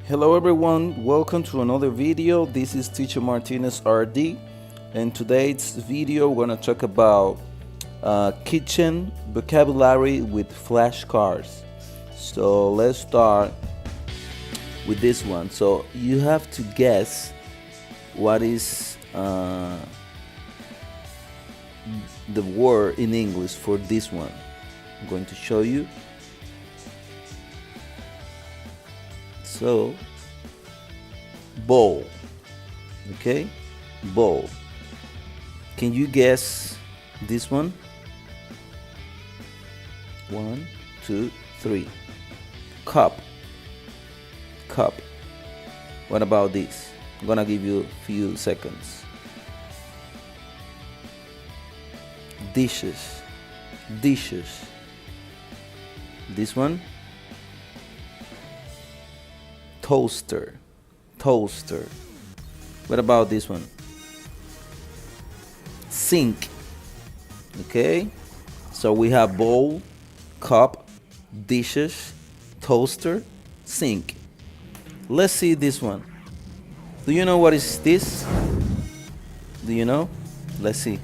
Hello everyone, welcome to another video. This is Teacher Martinez RD, and today's video we're going to talk about kitchen vocabulary with flashcards. So let's start with this one. So you have to guess what is the word in English for this one. I'm going to show you. So, bowl, okay, bowl. Can you guess this one? 1, 2, 3. Cup, cup. What about this? I'm gonna give you a few seconds. Dishes, dishes. This one? Toaster, toaster. What about this one? Sink. Okay, so we have bowl, cup, dishes, toaster, sink. Let's see this one. Do you know what is this? Do you know? Let's see.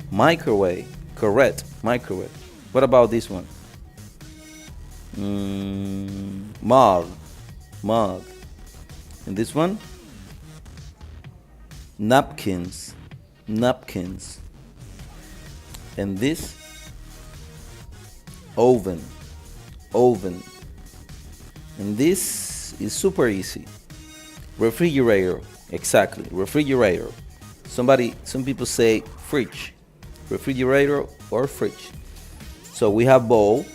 Microwave. Correct, microwave. What about this one? Mug, mug. And this one? Napkins, napkins. And this? Oven, oven. And this is super easy. Refrigerator, exactly, refrigerator. Some people say fridge, refrigerator or fridge. So we have bowl,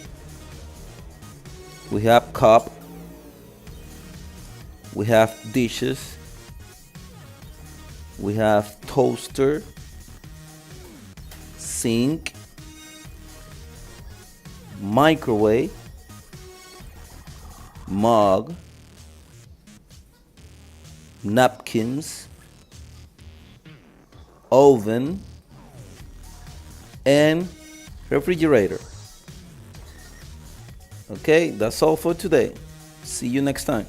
we have cup, we have dishes, we have toaster, sink, microwave, mug, napkins, oven, and refrigerator. Okay, that's all for today. See you next time.